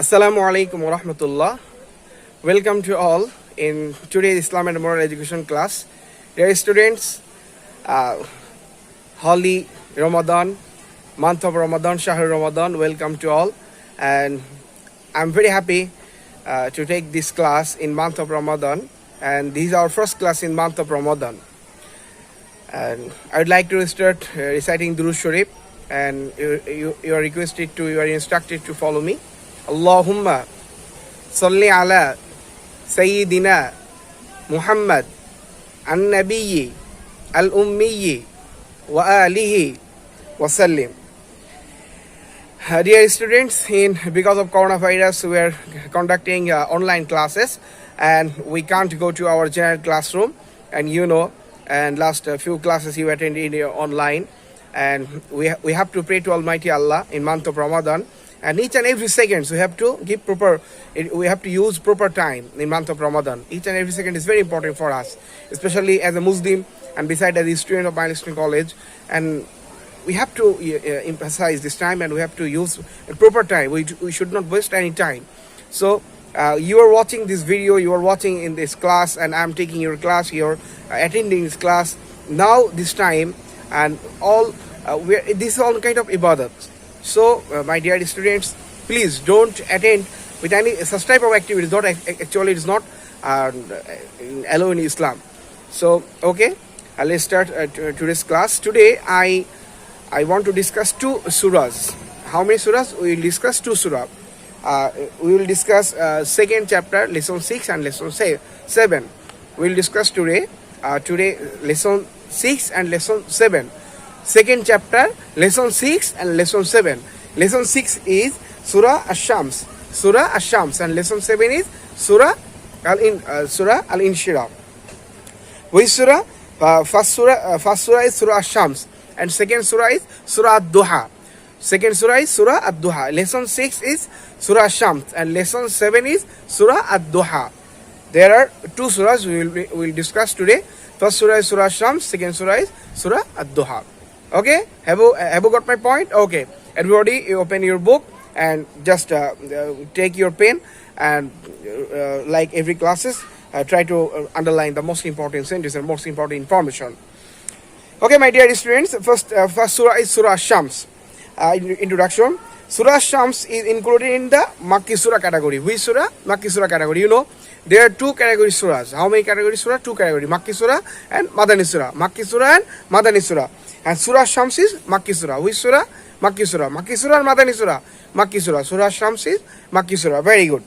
Assalamu alaikum wa rahmatullah. Welcome to all in today's Islam and Moral Education class. Dear students, Holy Ramadan, month of Ramadan, Shahr Ramadan, welcome to all. And I'm very happy to take this class in month of Ramadan. And this is our first class in month of Ramadan. And I would like to start reciting Durood Sharif. And you are instructed to follow me. Allahumma salli ala Sayyidina Muhammad an-Nabiyyi al-Ummiyyi wa alihi wa sallim. Dear students, because of coronavirus, we are conducting online classes and we can't go to our general classroom. And and last few classes you attended online. And we have to pray to Almighty Allah in month of Ramadan. And each and every second we have to we have to use proper time in month of Ramadan. Each and every second is very important for us, especially as a Muslim and beside as a student of Milestone College. And we have to emphasize this time and we have to use a proper time. We should not waste any time. So you are watching this video, you are watching in this class, and I am taking your class, you are attending this class now this time, and all this is all kind of ibadat. So my dear students, please don't attend with any such type of activities. Actually, it is not allowed in Islam. So okay, let's start today's class. Today I want to discuss two surahs. How many surahs? We will discuss two surahs. We will discuss second chapter, lesson 6 and lesson 7. We will discuss today lesson 6 and lesson 7. Second chapter, lesson 6 and lesson 7. Lesson 6 is Surah Ash-Shams. Surah Ash-Shams, and lesson 7 is Surah Al-Inshirah. Which surah? First surah is Surah Ash-Shams, and second surah is Surah Ad-Doha. Second surah is Surah Ad-Doha. Lesson 6 is Surah Ash-Shams, and lesson 7 is Surah Ad-Doha. There are two surahs we will discuss today. First surah is Surah Ash-Shams, second surah is Surah Ad-Doha. Okay, have you got my point? Okay, everybody, you open your book and just take your pen and like every classes, try to underline the most important sentence and most important information. Okay, my dear students, first surah is Surah Shams. Introduction. Surah Shams is included in the Makki Surah category. Which Surah? Makki Surah category. There are two category surahs. How many category surah? Two category. Makki Surah and Madani Surah. Makki Surah and Madani Surah. And Surah Shams is Makki Surah. Which Surah? Makki Surah. Makki Surah and Madani Surah. Makki Surah. Surah Shams is Makki Surah. Very good.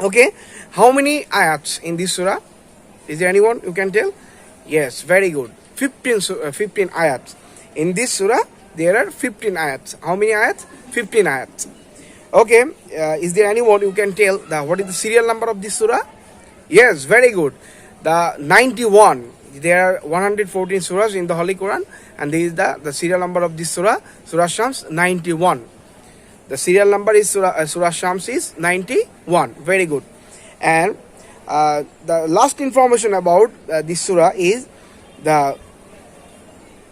Okay. How many ayats in this surah? Is there anyone you can tell? Yes, very good. 15 ayats. In this surah, there are 15 ayats. How many ayats? 15 ayats. Okay. Is there anyone you can tell what is the serial number of this surah? Yes, very good. The 91. There are 114 surahs in the Holy Quran, and this is the serial number of this surah, Surah Shams 91. The serial number is Surah Shams is 91. Very good. And the last information about this surah is the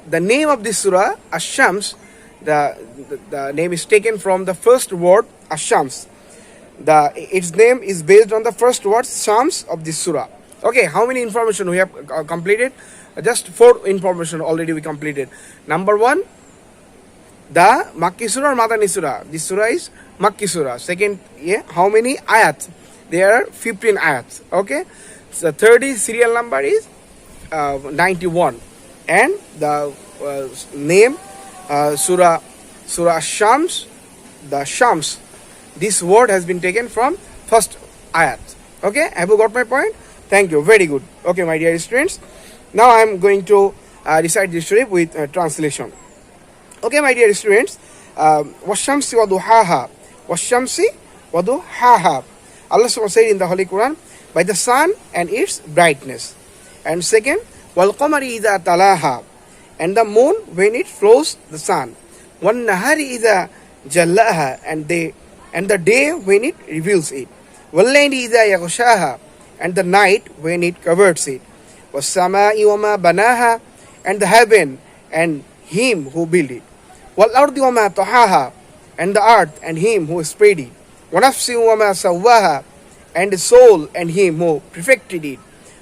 name of this surah, Ash-Shams. The name is taken from the first word Ash-Shams. Its name is based on the first word Shams of this surah. Okay, how many information we have completed? Just 4 information already we completed. Number 1, the Makki Surah or Madani Surah. This surah is Makki Surah. Second, how many ayats? There are 15 ayats. Okay, so third is serial number is 91, and the name Surah Shams. The Shams, this word has been taken from first ayat. Okay, have you got my point? Thank you. Very good. Okay, my dear students. Now I am going to recite this sharif with translation. Okay, my dear students. Washamsi wa duhaha. Washamsi wa duhaha. Allah subhanahu said in the Holy Quran, by the sun and its brightness. And second, wal qamari idha talaha. And the moon when it flows the sun. Wan nahari idha jallaha. And the day when it reveals it. Wal layli idha yaghshaha. And the night when it covers it. Was-samai wa ma banaha, and the heaven and him who built it. Wal ardi wa ma tahaha, and the earth and him who spread it. وَنَفْسٍ وَمَا سَوَّاهَا, and the soul and him who perfected it.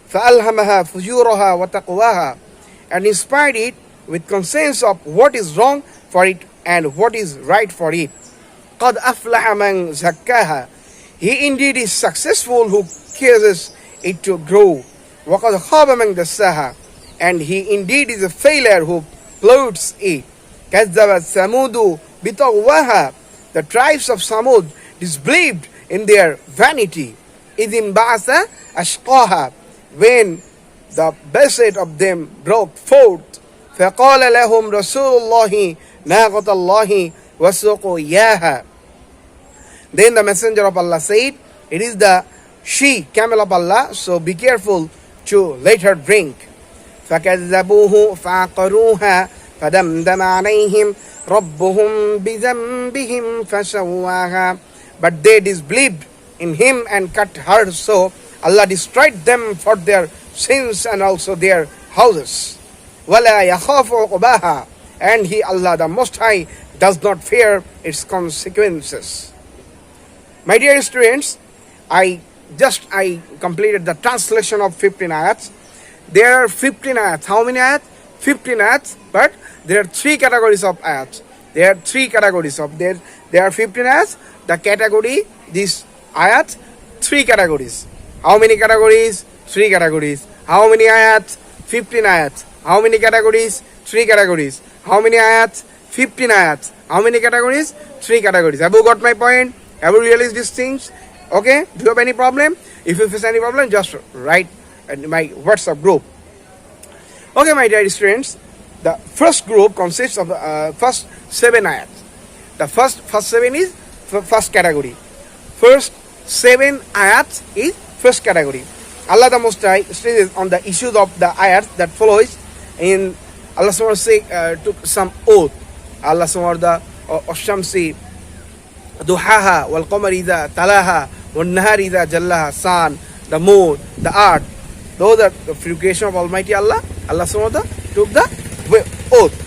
فَأَلْهَمَهَا فُجُورَهَا وَتَقْوَاهَا, and inspired it with conscience of what is wrong for it and what is right for it. قَدْ أَفْلَحَ مَنْ زَكَّاهَا, he indeed is successful who causes it to grow. وَقَدْ خَابَ مَنْ دَسَّاهَا, and he indeed is a failure who pollutes it. كَذَّبَتْ ثَمُودُ بِطَغْوَاهَا, the tribes of Samud disbelieved in their vanity. إِذِ انْبَعَثَ أَشْقَاهَا, when the best of them broke forth. فَقَالَ لَهُمْ رَسُولُ اللَّهِ نَاقَةَ اللَّهِ وَسُقُيَاهَا, then the messenger of Allah said, it is the she camel of Allah, so be careful to let her drink. فَكَذَّبُوهُ فَعَقَرُوهَا فَدَمْدَمَ عَلَيْهِمْ رَبُّهُمْ بِذَنبِهِمْ فَسَوَّاهَا, but they disbelieved in him and cut her, so Allah destroyed them for their sins and also their houses. وَلَا يَخَافُ عُقْبَاهَا, and he, Allah the Most High, does not fear its consequences. My dear students, I completed the translation of 15 ayats. There are 15 ayats. How many ayats? 15 ayats, but there are three categories of ayats. There are 15 ayats. The category, these ayats, three categories. How many categories? Three categories. How many ayats? 15 ayats. How many categories? Three categories. How many ayats? 15 ayats. How many categories? Three categories. Have you got my point? Have you realized these things? Okay? Do you have any problem? If you face any problem, just write in my WhatsApp group. Okay, my dear students, the first group consists of the first 7 ayats. The first 7 is first category. First 7 ayats is first category. Allah the Most High states on the issues of the ayats that follows. In Allah took some oath. Allah the Shamsi Duhaha wal Qamar idha talaha wal Nahar idha jallaha, sun, the moon, the earth. Those are the creation of Almighty Allah. Allah took the oath.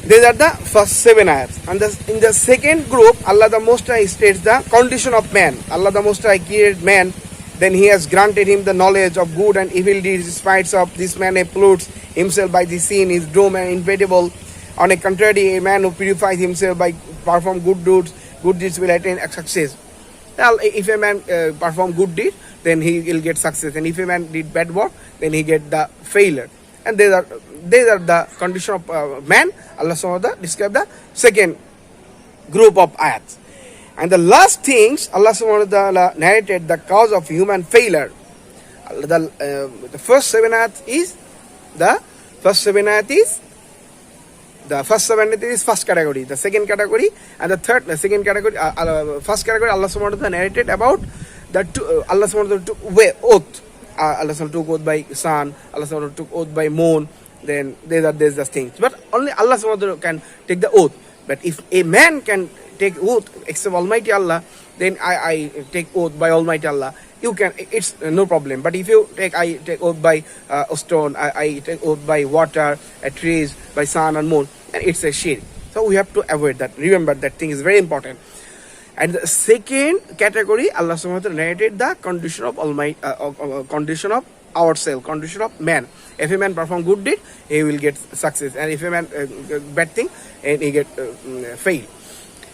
These are the first 7 ayats. And in the second group, Allah the Most High states the condition of man. Allah the Most High created man, then he has granted him the knowledge of good and evil deeds. Despite of this man pollutes himself by the sin, is doomed and inevitable. On a contrary, a man who purifies himself by perform good deeds will attain success. Well, if a man perform good deed, then he will get success, and if a man did bad work, then he get the failure. And these are the condition of man. Allah SWT described the second group of ayats. And the last things, Allah SWT narrated the cause of human failure. The first 7 ayats is first category. The second category and the second category, first category, Allah SWT narrated about Allah SWT took oath. Allah SWT took oath by sun, Allah SWT took oath by moon. Then there's the things. But only Allah SWT can take the oath. But if a man can take oath except Almighty Allah, then I take oath by Almighty Allah. You can, it's no problem. But if I take oath by a stone, I take oath by water, trees, by sun and moon, and it's a shirk. So we have to avoid that. Remember, that thing is very important. And the second category, Allah SWT narrated the condition of condition of ourselves, condition of man. If a man perform good deed, he will get success, and if a man bad thing, and he get fail.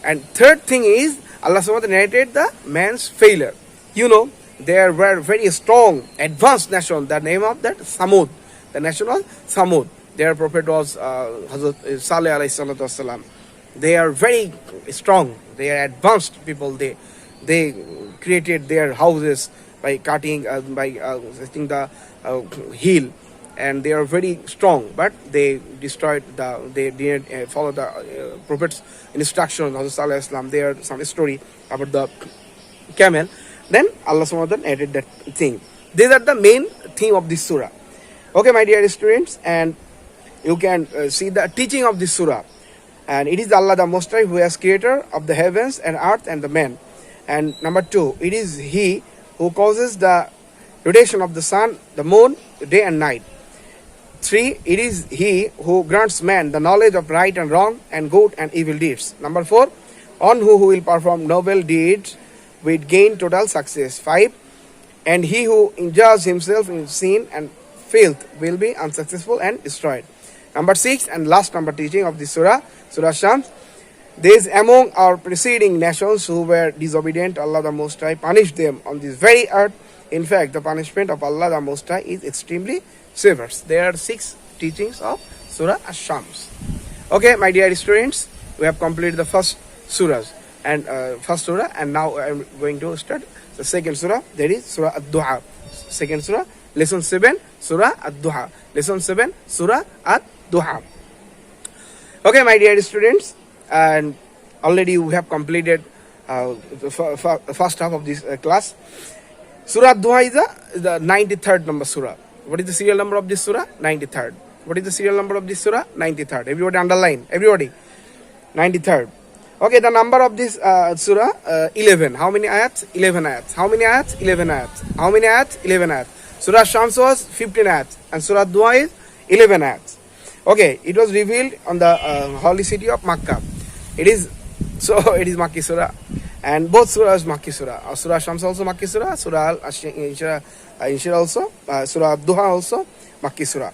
And third thing is Allah SWT narrated the man's failure. You know, there were very strong, advanced nation. The name of that Samud, the nation was Samud. Their prophet was Hazrat Saleh alayhi salatu wasalam. They are very strong. They are advanced people. They created their houses by cutting, setting the hill, and they are very strong. But they destroyed they didn't follow the prophet's instructions. Hazrat Saleh alayhi salam. There some story about the camel. Then Allah SWT added that thing. These are the main theme of this surah. Okay, my dear students, and you can see the teaching of this surah. And it is Allah the Most High who is creator of the heavens and earth and the man. And number 2, it is He who causes the rotation of the sun, the moon, day and night. 3, it is He who grants man the knowledge of right and wrong and good and evil deeds. Number 4, On who will perform noble deeds will gain total success. 5. And he who injures himself in sin and filth will be unsuccessful and destroyed. Number 6 and last number teaching of this surah, Surah Shams. These among our preceding nations who were disobedient to Allah the Most High punished them on this very earth. In fact, the punishment of Allah the Most High is extremely severe. There are 6 teachings of Surah Ash-Shams. Okay, my dear students, we have completed the first surahs and first surah, and now I am going to start the second surah. That is Surah Ad-Duha. Second surah, lesson 7, Surah Ad-Duha. Lesson 7, Surah Ad-Duha. Okay, my dear students, and already we have completed the first half of this class. Surah Ad-Duha is the 93rd number surah. What is the serial number of this surah? 93rd. What is the serial number of this surah? 93rd. Everybody underline. Everybody. 93rd. Okay, the number of this surah, 11. How many ayats? 11 ayats. How many ayats? 11 ayats. How many ayats? 11 ayats. Surah Shams was 15 ayats. And Surah Dua is 11 ayats. Okay, it was revealed on the holy city of Makkah. It is Makki surah. And both surahs Makki surah. Surah Shams also Makki surah. Surah Al-Inshir also. Surah Duha also Makki surah.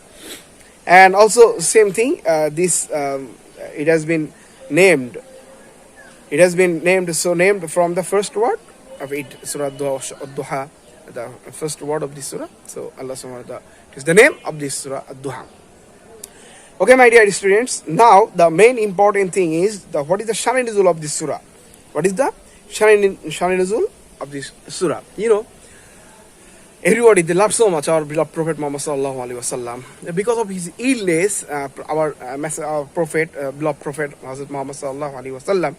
And also same thing, it has been named. It has been named from the first word of it, Surah Ad-Duha, the first word of this surah. So Allah subhanahu wa ta'ala, it is the name of this surah Ad-Duha. Okay, my dear students, now the main important thing is what is the Shani Nuzul of this surah? What is the Shani Nuzul of this surah? You know, everybody, they love so much our beloved Prophet Muhammad sallallahu alaihi wasallam. Because of his illness, our Prophet, beloved Prophet Hazrat Muhammad sallallahu alaihi wasallam,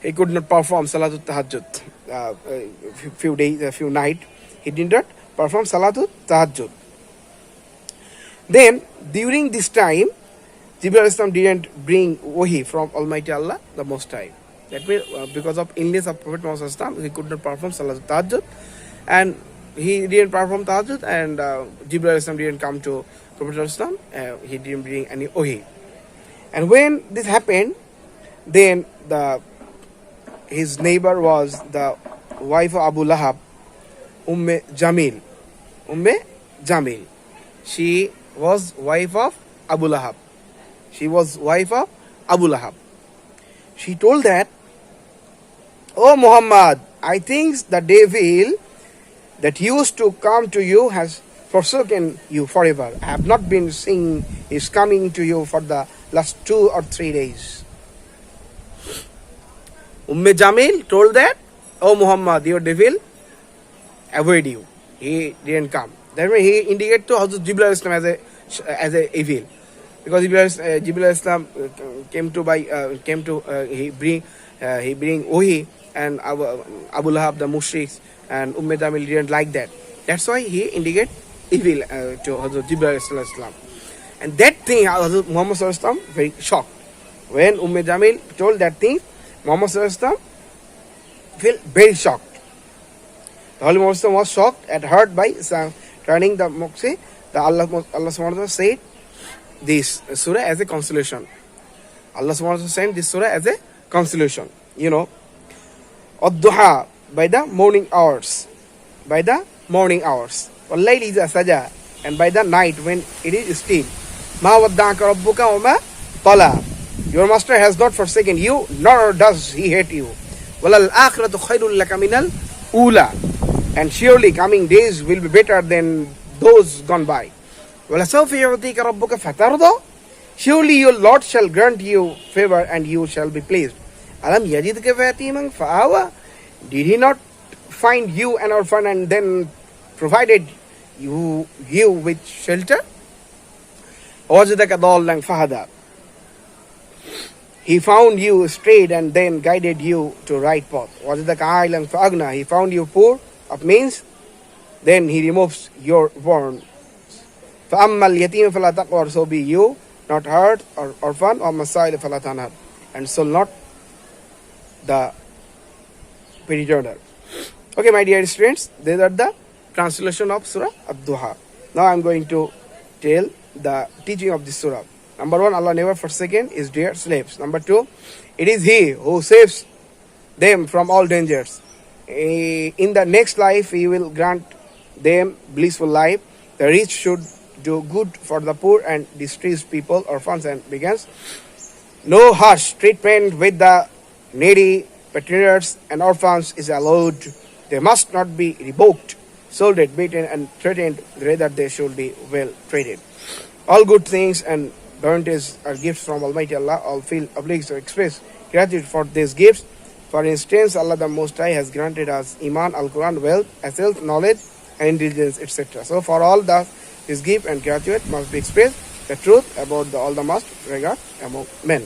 he could not perform Salatul Tahajjud. Few nights, he did not perform Salatul Tahajjud. Then, during this time, Jibreel Islam didn't bring wahi from Almighty Allah, the Most High. That means, because of illness of Prophet Muhammad sallallahu alaihi wasallam, he could not perform Salatul Tahajjud. And he didn't perform Tahajjud, and Jibreel Islam didn't come to Prophet Islam. He didn't bring any wahi. And when this happened, then his neighbor was the wife of Abu Lahab, Jamil. Jamil. She was wife of Abu Lahab. She told that, "Oh Muhammad, I think the devil that used to come to you has forsaken you forever. I have not been seeing is coming to you for the last 2 or 3 days." Jamil told that, "Oh Muhammad, your devil avoid you. He didn't come." That way he indicated to Hazrat Jibreel Islam as a evil, because Jibreel Islam he bring wahi, and Abu Lahab the mushriks and Jamil didn't like that. That's why he indicate evil to Hazrat Jibreel Islam. And that thing, Hazrat Muhammad Islam very shocked. When Jamil told that thing, Muhammad Islam felt very shocked. The Holy Muhammad was shocked and hurt by turning the moxie. Allah subhanahu wa ta'ala said this surah as a consolation. Allah subhanahu wa ta'ala sent this surah as a consolation. You know, Ad-Duha, by the morning hours. وَاللَّيْلِ إِذَا سَجَى, and by the night when it is still. مَا وَدَّعَكَ رَبُّكَ وَمَا قَلَى, your master has not forsaken you, nor does he hate you. وَلَلْآخِرَةُ خَيْرٌ لَكَ مِنَ الْأُولَى, and surely coming days will be better than those gone by. وَلَسَوْفَ يُعْطِيكَ رَبُّكَ فَتَرْضَى, surely your Lord shall grant you favor and you shall be pleased. أَلَمْ يَجِدْكَ يَتِيمًا فَآوَى, did he not find you an orphan and then provided you with shelter? وَوَجَدَكَ ضَالًّا فَهَدَى, he found you straight and then guided you to right path. وَوَجَدَكَ عَائِلًا فَأَغْنَى, he found you poor of means, then he removes your warn. فَأَمَّا الْيَتِيمَ فَلَا تَقْهَرْ, so be you not hurt or orphan, or masail فَلَا تَنْهَرْ, and so not the petty-turner. Okay, my dear students, these are the translation of Surah Ad-Duha. Now I am going to tell the teaching of this surah. Number 1, Allah never forsaken his dear slaves. Number 2, it is He who saves them from all dangers. In the next life, He will grant them blissful life. The rich should do good for the poor and distressed people, orphans and beggars. No harsh treatment with the needy, patriarchs and orphans is allowed. They must not be revoked, solded, beaten and threatened. Rather, they should be well treated. All good things and bounties are gifts from Almighty Allah. All feel obliged to express gratitude for these gifts. For instance, Allah the Most High has granted us Iman, Al-Quran, wealth, health, knowledge, and intelligence, etc. So for all this gift and gratitude must be expressed the truth about all the most regard among men.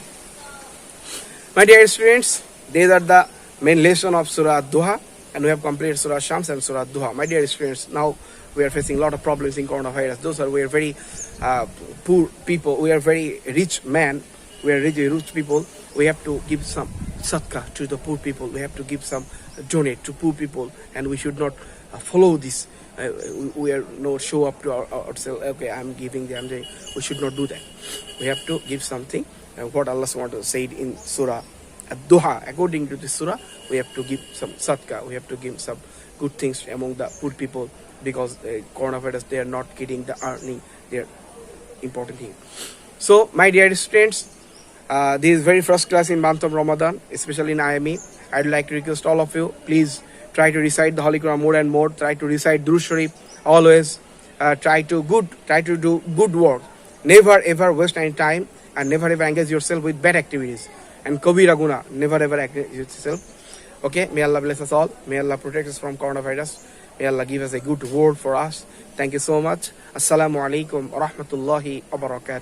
My dear students, these are the main lesson of Surah Doha, and we have completed Surah Shams and Surah Doha. My dear students, now we are facing a lot of problems in coronavirus. We are very poor people. We are very rich men. We are rich people. We have to give some sadaqah to the poor people. We have to give some donate to poor people, and we should not follow this. We are not show up to ourselves. Okay, I'm giving them. We should not do that. We have to give something. What Allah SWT said in Surah Doha. According to this surah, we have to give some sadaqah. We have to give some good things among the poor people, because coronavirus, they are not getting the earning. They are important thing. So, my dear students, this is very first class in month of Ramadan, especially in IME. I'd like to request all of you, please try to recite the Holy Quran more and more. Try to recite Durud Sharif always. Try to do good work. Never ever waste any time, and never ever engage yourself with bad activities. And Kabira Guna, never ever engage yourself. Okay, may Allah bless us all. May Allah protect us from coronavirus. May Allah give us a good word for us. Thank you so much. Assalamu alaikum wa rahmatullahi wa barakatuh.